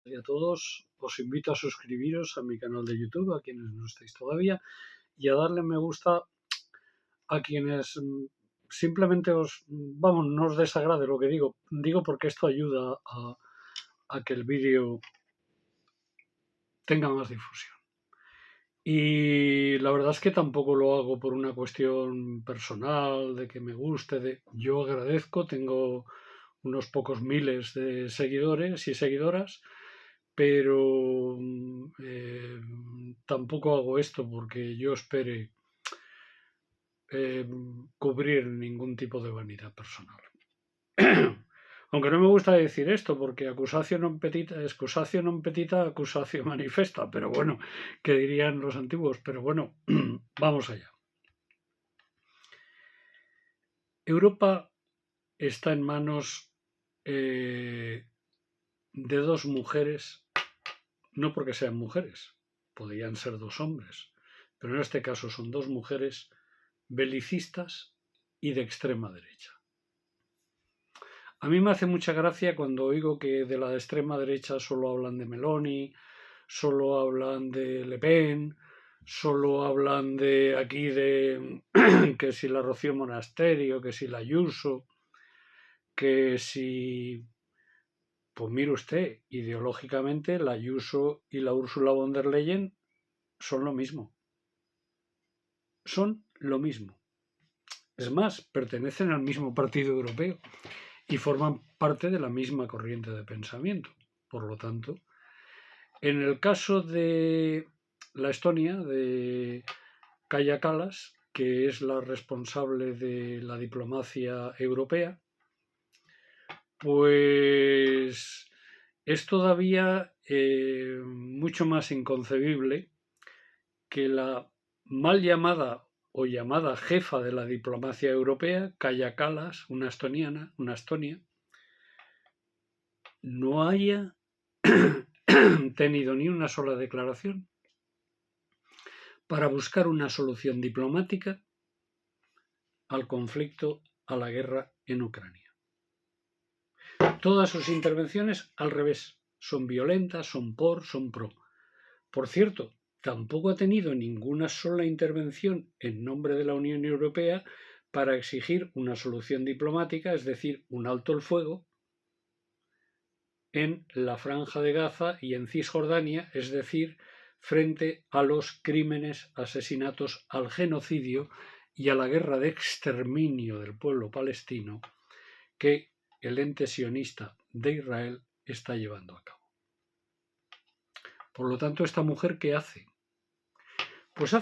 Y a todos, os invito a suscribiros a mi canal de YouTube, a quienes no estáis todavía, y a darle me gusta a quienes simplemente vamos, no os desagrade lo que digo porque esto ayuda a que el vídeo tenga más difusión. Y la verdad es que tampoco lo hago por una cuestión personal, de que me guste, yo agradezco, tengo unos pocos miles de seguidores y seguidoras, pero tampoco hago esto porque yo espere cubrir ningún tipo de vanidad personal. Aunque no me gusta decir esto, porque accusatio non petita, excusatio non petita, accusatio manifesta, pero bueno, que dirían los antiguos, pero bueno, vamos allá. Europa está en manos de dos mujeres, no porque sean mujeres, podrían ser dos hombres, pero en este caso son dos mujeres belicistas y de extrema derecha. A mí me hace mucha gracia cuando oigo que de la extrema derecha solo hablan de Meloni, solo hablan de Le Pen, solo hablan de aquí de que si la Rocío Monasterio, que si la Ayuso, que si... Pues mire usted, ideológicamente la Ayuso y la Ursula von der Leyen son lo mismo. Son lo mismo. Es más, pertenecen al mismo partido europeo y forman parte de la misma corriente de pensamiento. Por lo tanto, en el caso de la Estonia, de Kaja Kallas, que es la responsable de la diplomacia europea, pues es todavía mucho más inconcebible que la mal llamada o llamada jefa de la diplomacia europea, Kaja Kallas, una estonia, no haya tenido ni una sola declaración para buscar una solución diplomática al conflicto, a la guerra en Ucrania. Todas sus intervenciones al revés, son violentas, son pro. Por cierto, tampoco ha tenido ninguna sola intervención en nombre de la Unión Europea para exigir una solución diplomática, es decir, un alto el fuego en la Franja de Gaza y en Cisjordania, es decir, frente a los crímenes, asesinatos, al genocidio y a la guerra de exterminio del pueblo palestino que el ente sionista de Israel está llevando a cabo. Por lo tanto, esta mujer, ¿qué hace? Pues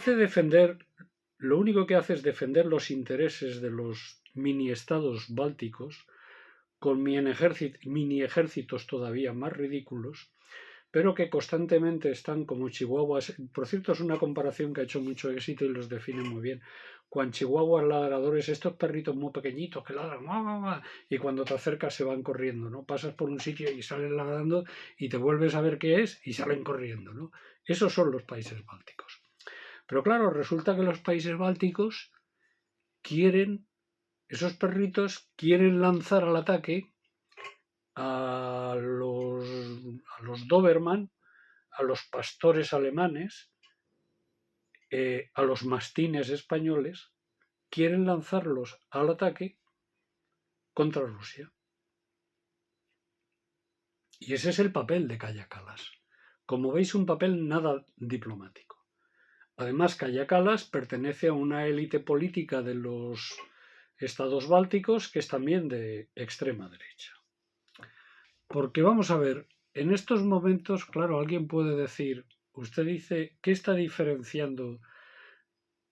lo único que hace es defender los intereses de los mini estados bálticos con mini ejércitos todavía más ridículos, pero que constantemente están como chihuahuas. Por cierto, es una comparación que ha hecho mucho éxito y los define muy bien. Cuando chihuahuas ladradores, estos perritos muy pequeñitos que ladran, y cuando te acercas se van corriendo, ¿no? Pasas por un sitio y salen ladrando y te vuelves a ver qué es y salen corriendo, ¿no? Esos son los países bálticos. Pero claro, resulta que los países bálticos esos perritos quieren lanzar al ataque a los Doberman, a los pastores alemanes, a los mastines españoles, quieren lanzarlos al ataque contra Rusia. Y ese es el papel de Kaja Kallas. Como veis, un papel nada diplomático. Además, Kaja Kallas pertenece a una élite política de los estados bálticos que es también de extrema derecha. Porque vamos a ver, en estos momentos, claro, alguien puede decir, usted dice, ¿qué está diferenciando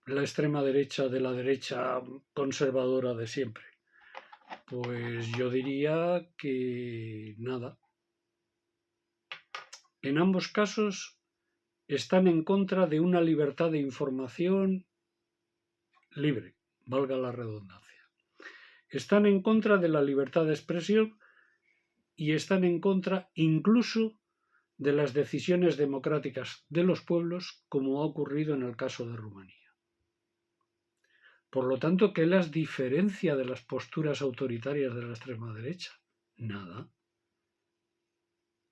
la extrema derecha de la derecha conservadora de siempre? Pues yo diría que nada. En ambos casos están en contra de una libertad de información libre, valga la redundancia. Están en contra de la libertad de expresión y están en contra incluso de las decisiones democráticas de los pueblos, como ha ocurrido en el caso de Rumanía. Por lo tanto, ¿qué las diferencia de las posturas autoritarias de la extrema derecha? Nada.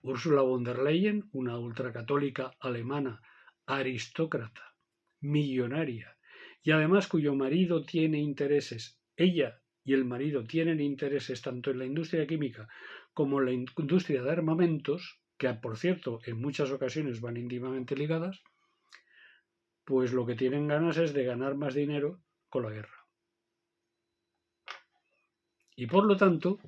Ursula von der Leyen, una ultracatólica alemana, aristócrata, millonaria, y además cuyo marido tiene intereses, ella y el marido tienen intereses tanto en la industria química como en la industria de armamentos, que por cierto en muchas ocasiones van íntimamente ligadas, pues lo que tienen ganas es de ganar más dinero con la guerra. Y por lo tanto,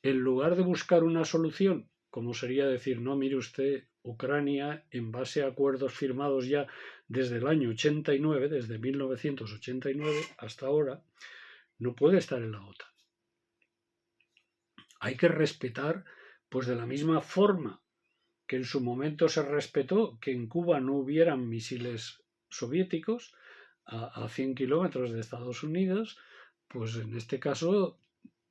en lugar de buscar una solución, como sería decir, no, mire usted, Ucrania, en base a acuerdos firmados ya desde el año 89, desde 1989 hasta ahora, no puede estar en la OTAN. Hay que respetar, pues de la misma forma que en su momento se respetó que en Cuba no hubieran misiles soviéticos a 100 kilómetros de Estados Unidos, pues en este caso,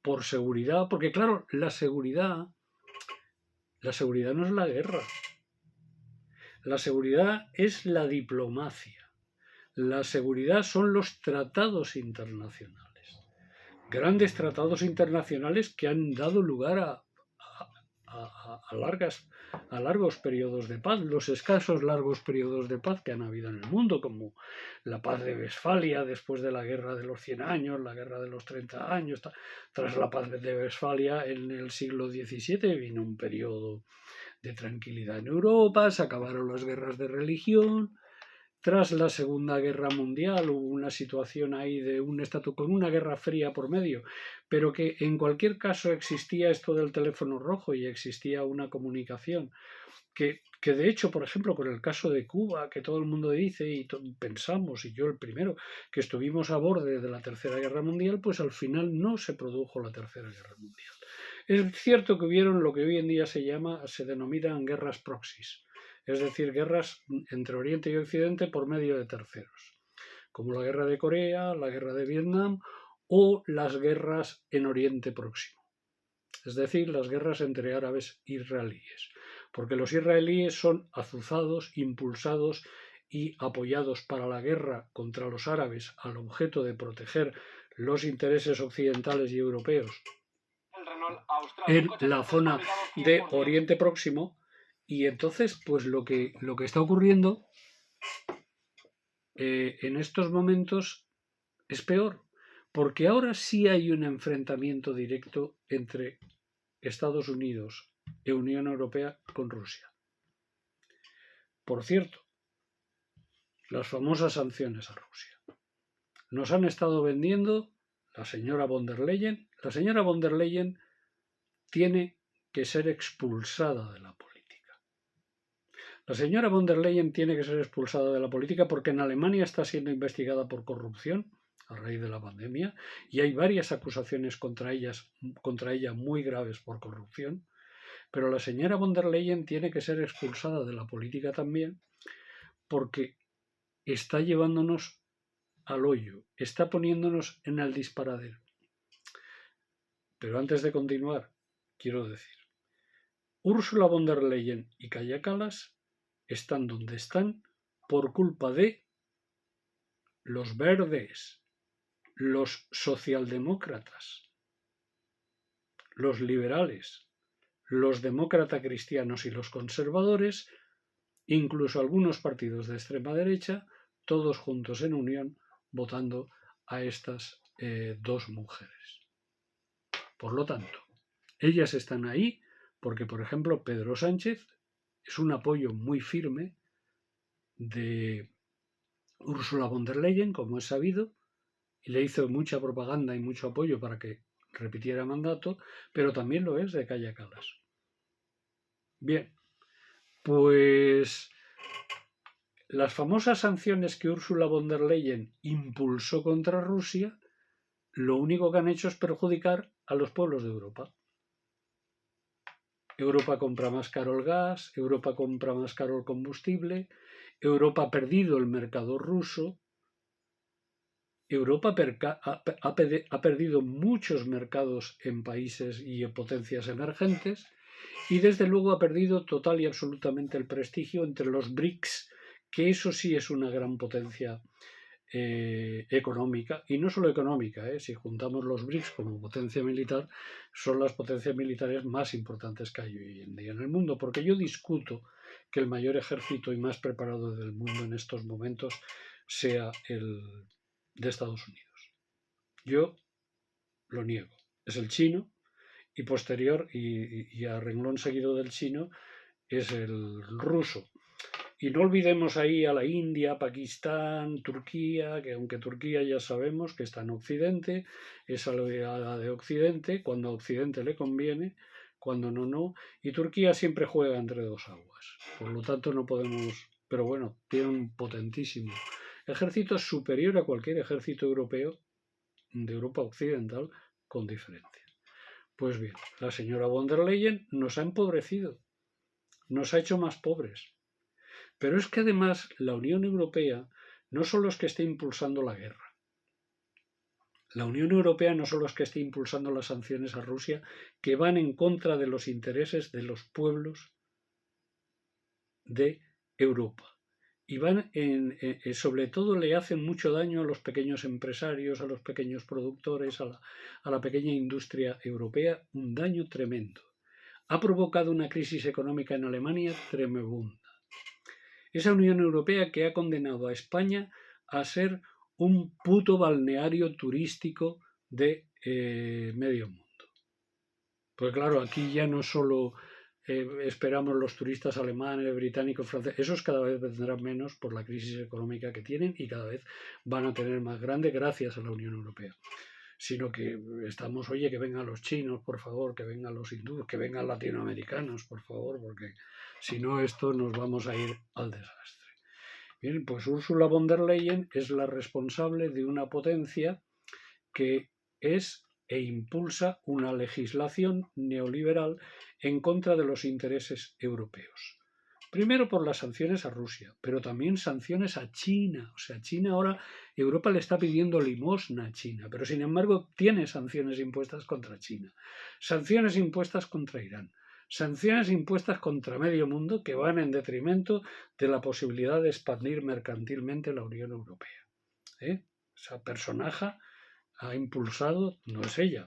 por seguridad, porque claro, la seguridad no es la guerra. La seguridad es la diplomacia. La seguridad son los tratados internacionales. Grandes tratados internacionales que han dado lugar a largos periodos de paz, los escasos largos periodos de paz que han habido en el mundo, como la paz de Westfalia después de la guerra de los 100 años, la guerra de los 30 años. Tras la paz de Westfalia en el siglo XVII vino un periodo de tranquilidad en Europa, se acabaron las guerras de religión. Tras la Segunda Guerra Mundial hubo una situación ahí de un estatus con una guerra fría por medio, pero que en cualquier caso existía esto del teléfono rojo y existía una comunicación que de hecho, por ejemplo, con el caso de Cuba, que todo el mundo dice y pensamos, y yo el primero, que estuvimos a borde de la Tercera Guerra Mundial, pues al final no se produjo la Tercera Guerra Mundial. Es cierto que hubieron lo que hoy en día se denominan guerras proxies, es decir, guerras entre Oriente y Occidente por medio de terceros, como la guerra de Corea, la guerra de Vietnam o las guerras en Oriente Próximo, es decir, las guerras entre árabes e israelíes, porque los israelíes son azuzados, impulsados y apoyados para la guerra contra los árabes al objeto de proteger los intereses occidentales y europeos en la zona de Oriente Próximo. Y entonces, pues lo que está ocurriendo en estos momentos es peor, porque ahora sí hay un enfrentamiento directo entre Estados Unidos e Unión Europea con Rusia. Por cierto, las famosas sanciones a Rusia. Nos han estado vendiendo la señora von der Leyen. La señora von der Leyen tiene que ser expulsada de la política. La señora von der Leyen tiene que ser expulsada de la política porque en Alemania está siendo investigada por corrupción a raíz de la pandemia y hay varias acusaciones contra ella muy graves por corrupción. Pero la señora von der Leyen tiene que ser expulsada de la política también porque está llevándonos al hoyo, está poniéndonos en el disparadero. Pero antes de continuar, quiero decir, Ursula von der Leyen y Kaja Kallas están donde están por culpa de los verdes, los socialdemócratas, los liberales, los demócratas cristianos y los conservadores, incluso algunos partidos de extrema derecha, todos juntos en unión, votando a estas dos mujeres. Por lo tanto, ellas están ahí porque, por ejemplo, Pedro Sánchez es un apoyo muy firme de Ursula von der Leyen, como es sabido, y le hizo mucha propaganda y mucho apoyo para que repitiera mandato, pero también lo es de Kaja Kallas. Bien, pues las famosas sanciones que Ursula von der Leyen impulsó contra Rusia, lo único que han hecho es perjudicar a los pueblos de Europa. Europa compra más caro el gas, Europa compra más caro el combustible, Europa ha perdido el mercado ruso, Europa ha perdido muchos mercados en países y en potencias emergentes y desde luego ha perdido total y absolutamente el prestigio entre los BRICS, que eso sí es una gran potencia económica, y no solo económica, si juntamos los BRICS como potencia militar, son las potencias militares más importantes que hay hoy en día en el mundo, porque yo discuto que el mayor ejército y más preparado del mundo en estos momentos sea el de Estados Unidos. Yo lo niego. Es el chino, y posterior y a renglón seguido del chino es el ruso. Y no olvidemos ahí a la India, Pakistán, Turquía, que aunque Turquía ya sabemos que está en Occidente, es aliada de Occidente, cuando a Occidente le conviene, cuando no, no. Y Turquía siempre juega entre dos aguas. Por lo tanto no podemos, pero bueno, tiene un potentísimo ejército superior a cualquier ejército europeo de Europa Occidental, con diferencia. Pues bien, la señora von der Leyen nos ha empobrecido, nos ha hecho más pobres. Pero es que además la Unión Europea no solo es que esté impulsando la guerra. La Unión Europea no solo es que esté impulsando las sanciones a Rusia, que van en contra de los intereses de los pueblos de Europa. Y van sobre todo le hacen mucho daño a los pequeños empresarios, a los pequeños productores, a la pequeña industria europea, un daño tremendo. Ha provocado una crisis económica en Alemania tremenda. Esa Unión Europea que ha condenado a España a ser un puto balneario turístico de medio mundo. Pues claro, aquí ya no solo esperamos los turistas alemanes, británicos, franceses, esos cada vez vendrán menos por la crisis económica que tienen y cada vez van a tener más grande gracias a la Unión Europea. Sino que estamos, oye, que vengan los chinos, por favor, que vengan los hindúes, que vengan latinoamericanos, por favor, porque si no esto nos vamos a ir al desastre. Bien, pues Ursula von der Leyen es la responsable de una potencia que es e impulsa una legislación neoliberal en contra de los intereses europeos. Primero por las sanciones a Rusia, pero también sanciones a China. O sea, China ahora, Europa le está pidiendo limosna a China, pero sin embargo tiene sanciones impuestas contra China. Sanciones impuestas contra Irán. Sanciones impuestas contra medio mundo que van en detrimento de la posibilidad de expandir mercantilmente la Unión Europea. Esa personaje ha impulsado, no es ella,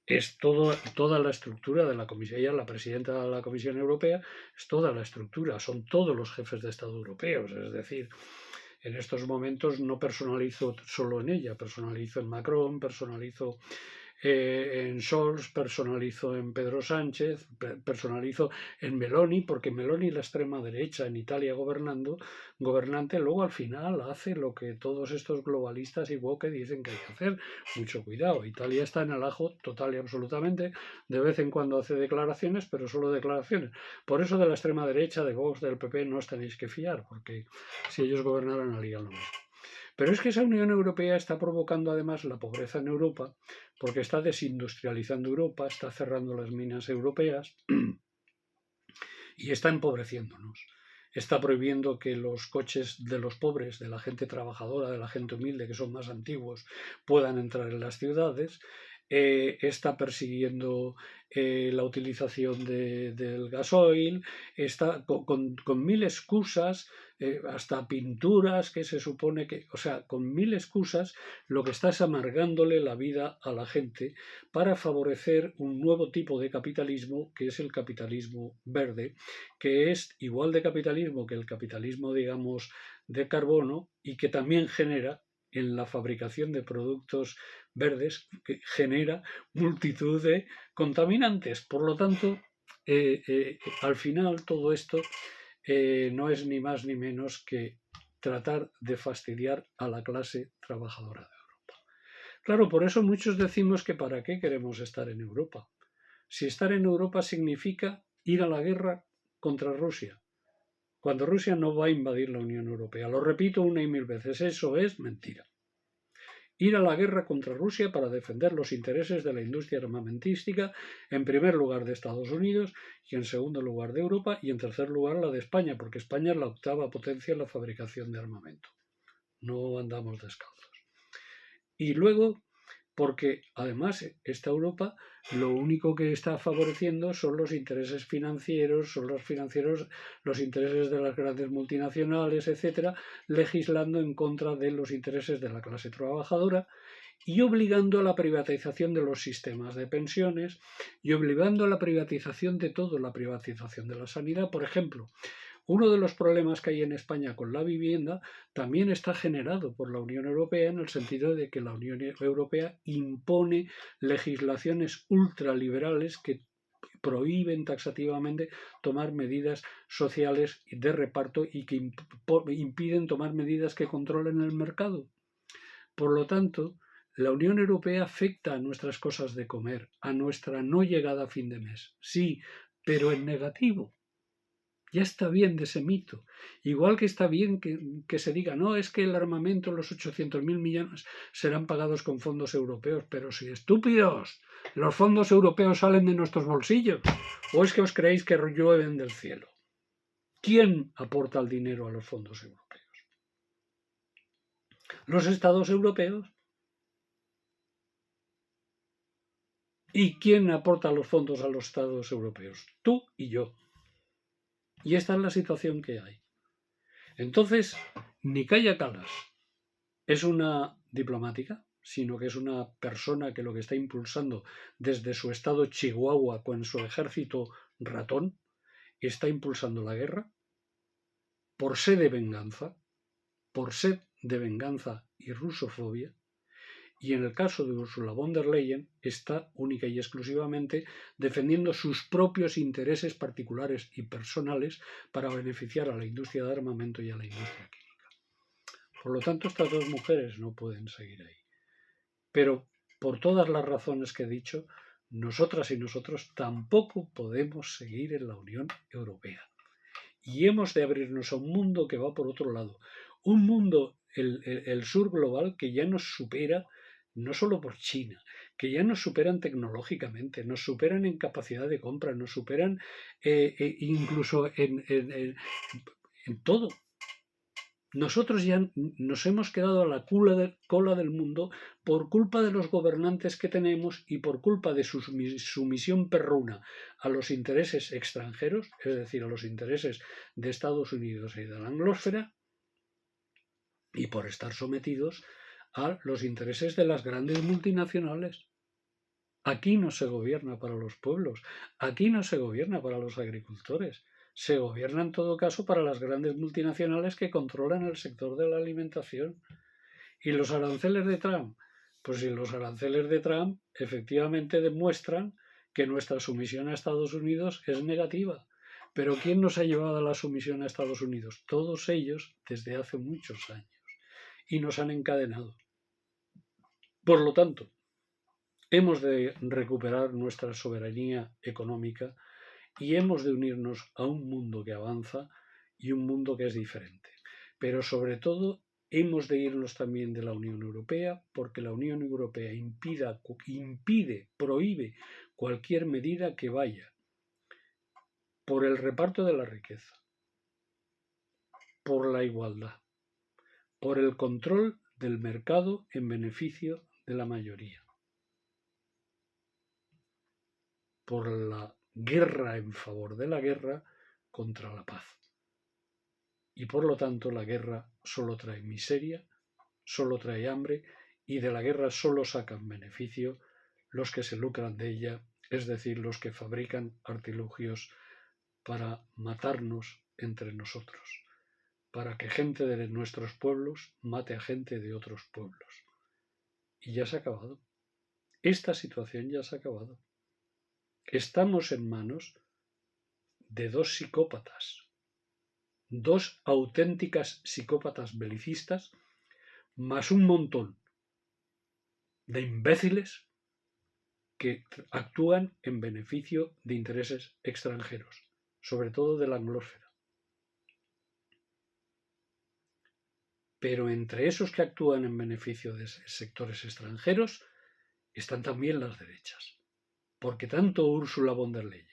es toda la estructura de la Comisión. Ella, la presidenta de la Comisión Europea, es toda la estructura, son todos los jefes de Estado europeos. Es decir, en estos momentos no personalizo solo en ella, personalizo en Macron, personalizo en Scholz, personalizo en Pedro Sánchez, personalizo en Meloni, porque Meloni, la extrema derecha en Italia gobernante, luego al final hace lo que todos estos globalistas y woke dicen que hay que hacer. Mucho cuidado, Italia está en el ajo total y absolutamente, de vez en cuando hace declaraciones, pero solo declaraciones. Por eso de la extrema derecha, de Vox, del PP, no os tenéis que fiar, porque si ellos gobernaran harían lo mismo. Pero es que esa Unión Europea está provocando además la pobreza en Europa, porque está desindustrializando Europa, está cerrando las minas europeas y está empobreciéndonos. Está prohibiendo que los coches de los pobres, de la gente trabajadora, de la gente humilde, que son más antiguos, puedan entrar en las ciudades. Está persiguiendo la utilización del gasoil, está con mil excusas, hasta pinturas que se supone que, o sea, con mil excusas, lo que está es amargándole la vida a la gente para favorecer un nuevo tipo de capitalismo, que es el capitalismo verde, que es igual de capitalismo que el capitalismo, digamos, de carbono, y que también genera en la fabricación de productos verdes, que genera multitud de contaminantes. Por lo tanto, al final todo esto no es ni más ni menos que tratar de fastidiar a la clase trabajadora de Europa. Claro, por eso muchos decimos que ¿para qué queremos estar en Europa? Si estar en Europa significa ir a la guerra contra Rusia, cuando Rusia no va a invadir la Unión Europea. Lo repito una y mil veces, eso es mentira. Ir a la guerra contra Rusia para defender los intereses de la industria armamentística, en primer lugar de Estados Unidos, y en segundo lugar de Europa, y en tercer lugar la de España, porque España es la octava potencia en la fabricación de armamento. No andamos descalzos. Y luego porque además esta Europa lo único que está favoreciendo son los intereses financieros, los intereses de las grandes multinacionales, etcétera, legislando en contra de los intereses de la clase trabajadora y obligando a la privatización de los sistemas de pensiones y obligando a la privatización de todo, la privatización de la sanidad, por ejemplo. Uno de los problemas que hay en España con la vivienda también está generado por la Unión Europea, en el sentido de que la Unión Europea impone legislaciones ultraliberales que prohíben taxativamente tomar medidas sociales de reparto y que impiden tomar medidas que controlen el mercado. Por lo tanto, la Unión Europea afecta a nuestras cosas de comer, a nuestra no llegada a fin de mes. Sí, pero en negativo. Ya está bien de ese mito. Igual que está bien que se diga, no, es que el armamento, los 800.000 millones, serán pagados con fondos europeos. Pero si estúpidos, los fondos europeos salen de nuestros bolsillos. ¿O es que os creéis que llueven del cielo? ¿Quién aporta el dinero a los fondos europeos? Los Estados europeos. ¿Y quién aporta los fondos a los Estados europeos? Tú y yo. Y esta es la situación que hay. Entonces, ni Kaja Kallas es una diplomática, sino que es una persona que lo que está impulsando desde su estado Chihuahua con su ejército ratón, está impulsando la guerra por sed de venganza y rusofobia. Y en el caso de Ursula von der Leyen está única y exclusivamente defendiendo sus propios intereses particulares y personales para beneficiar a la industria de armamento y a la industria química. Por lo tanto, estas dos mujeres no pueden seguir ahí. Pero por todas las razones que he dicho, nosotras y nosotros tampoco podemos seguir en la Unión Europea. Y hemos de abrirnos a un mundo que va por otro lado. Un mundo, el sur global, que ya nos supera, no solo por China, que ya nos superan tecnológicamente, nos superan en capacidad de compra, nos superan incluso en todo. Nosotros ya nos hemos quedado a la cola del mundo por culpa de los gobernantes que tenemos y por culpa de su sumisión perruna a los intereses extranjeros, es decir, a los intereses de Estados Unidos y de la anglósfera, y por estar sometidos a los intereses de las grandes multinacionales. Aquí no se gobierna para los pueblos, aquí no se gobierna para los agricultores. Se gobierna en todo caso para las grandes multinacionales que controlan el sector de la alimentación. ¿Y los aranceles de Trump? Pues si los aranceles de Trump efectivamente demuestran que nuestra sumisión a Estados Unidos es negativa. Pero ¿quién nos ha llevado a la sumisión a Estados Unidos? Todos ellos desde hace muchos años. Y nos han encadenado. Por lo tanto, hemos de recuperar nuestra soberanía económica y hemos de unirnos a un mundo que avanza y un mundo que es diferente. Pero sobre todo hemos de irnos también de la Unión Europea, porque la Unión Europea prohíbe cualquier medida que vaya por el reparto de la riqueza, por la igualdad, por el control del mercado en beneficio de la mayoría, por la guerra en favor de la guerra contra la paz. Y por lo tanto la guerra solo trae miseria, solo trae hambre, y de la guerra solo sacan beneficio los que se lucran de ella, es decir, los que fabrican artilugios para matarnos entre nosotros, para que gente de nuestros pueblos mate a gente de otros pueblos. Y ya se ha acabado. Esta situación ya se ha acabado. Estamos en manos de dos psicópatas, dos auténticas psicópatas belicistas, más un montón de imbéciles que actúan en beneficio de intereses extranjeros, sobre todo de la anglósfera. Pero entre esos que actúan en beneficio de sectores extranjeros están también las derechas, porque tanto Ursula von der Leyen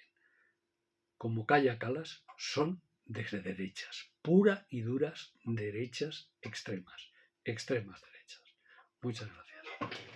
como Kaja Kallas son de derechas, pura y duras derechas extremas derechas. Muchas gracias.